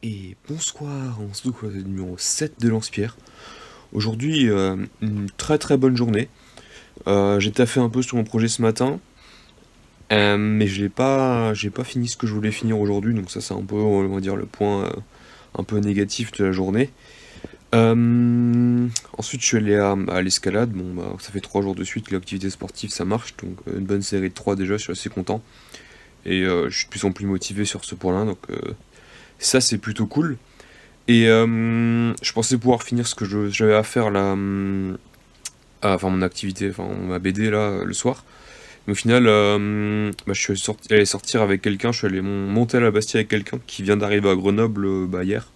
Et bonsoir, on se retrouve au numéro 7 de Lance-Pierre. Aujourd'hui, une très très bonne journée. J'ai taffé un peu sur mon projet ce matin, mais j'ai pas fini ce que je voulais finir aujourd'hui, donc ça c'est un peu, on va dire, le point un peu négatif de la journée. Ensuite, je suis allé à l'escalade. Bon, bah, ça fait 3 jours de suite que l'activité sportive ça marche, donc une bonne série de 3 déjà, je suis assez content. Et je suis de plus en plus motivé sur ce point-là, donc ça c'est plutôt cool. Et je pensais pouvoir finir ce que j'avais à faire là, enfin mon activité, enfin ma BD là, le soir. Mais au final, bah, je suis allé sortir avec quelqu'un, je suis allé monter à la Bastille avec quelqu'un qui vient d'arriver à Grenoble bah, hier.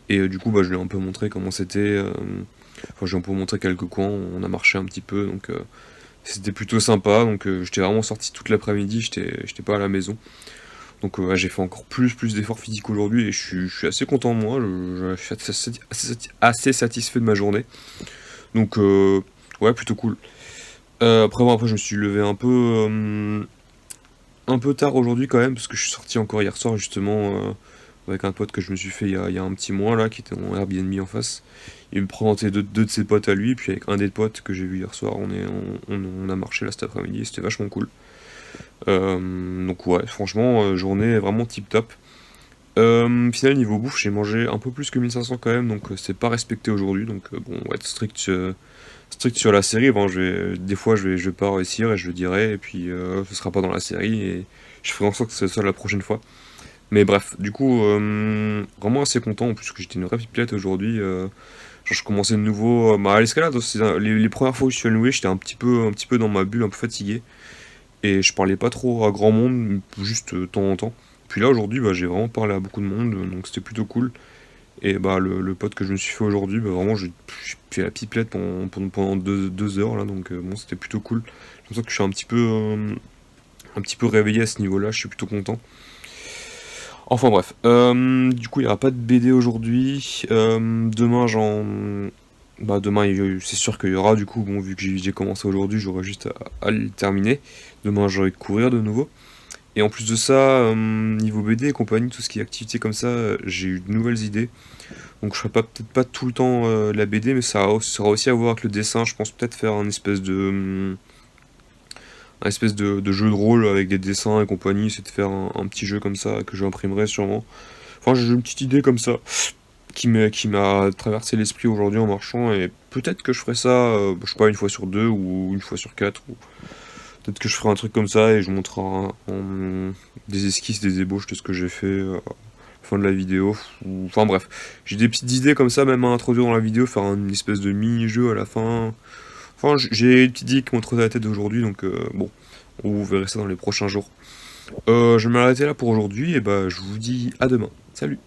Et du coup, bah, je lui ai un peu montré comment c'était. Enfin, je lui ai un peu montré quelques coins, on a marché un petit peu, donc c'était plutôt sympa. Donc j'étais vraiment sorti toute l'après-midi, j'étais pas à la maison. Donc ouais, j'ai fait encore plus d'efforts physiques aujourd'hui et je suis assez content de moi, je suis assez satisfait de ma journée. Donc ouais, plutôt cool. Après, bon, après je me suis levé un peu tard aujourd'hui quand même, parce que je suis sorti encore hier soir justement avec un pote que je me suis fait il y a un petit mois là, qui était en Airbnb en face. Il me présentait deux de ses potes à lui, puis avec un des potes que j'ai vu hier soir, on a marché là cet après-midi, et c'était vachement cool. Donc ouais, franchement, journée vraiment tip top. Final niveau bouffe, j'ai mangé un peu plus que 1500 quand même, donc c'est pas respecté aujourd'hui. Donc bon, on va être strict sur la série. Bon, des fois, je vais pas réussir et je le dirai, et puis ce sera pas dans la série et je ferai en sorte que ce soit la prochaine fois. Mais bref, du coup, vraiment assez content en plus que j'étais une vraie pipelette aujourd'hui. Genre, je commençais de nouveau à l'escalade aussi. Les premières fois où je suis allé, j'étais un petit peu dans ma bulle, un peu fatigué. Et je parlais pas trop à grand monde, juste de temps en temps. Puis là aujourd'hui, bah, j'ai vraiment parlé à beaucoup de monde, donc c'était plutôt cool. Et bah le pote que je me suis fait aujourd'hui, bah, vraiment j'ai fait la pipelette pendant 2 heures là, donc bon c'était plutôt cool. Je pense que je suis un petit peu réveillé à ce niveau-là, je suis plutôt content. Enfin bref, du coup il n'y aura pas de BD aujourd'hui. Demain bah demain c'est sûr qu'il y aura du coup, bon vu que j'ai commencé aujourd'hui, j'aurai juste à le terminer. Demain j'aurai de courir de nouveau. Et en plus de ça, niveau BD et compagnie, tout ce qui est activité comme ça, j'ai eu de nouvelles idées. Donc je ferai peut-être pas tout le temps la BD, mais ça aura aussi à voir avec le dessin. Je pense peut-être faire un espèce de jeu de rôle avec des dessins et compagnie. C'est de faire un petit jeu comme ça que j'imprimerai sûrement. Enfin, j'ai une petite idée comme ça qui m'a traversé l'esprit aujourd'hui en marchant. Et peut-être que je ferai ça, je sais pas, une fois sur deux ou une fois sur quatre. Ou peut-être que je ferai un truc comme ça et je montrerai des esquisses, des ébauches de ce que j'ai fait fin de la vidéo. Enfin bref, j'ai des petites idées comme ça, même à introduire dans la vidéo, faire une espèce de mini-jeu à la fin. Enfin, j'ai une petite idée qui m'ont trotté la tête aujourd'hui, donc bon, vous verrez ça dans les prochains jours. Je vais m'arrêter là pour aujourd'hui, et bah je vous dis à demain. Salut!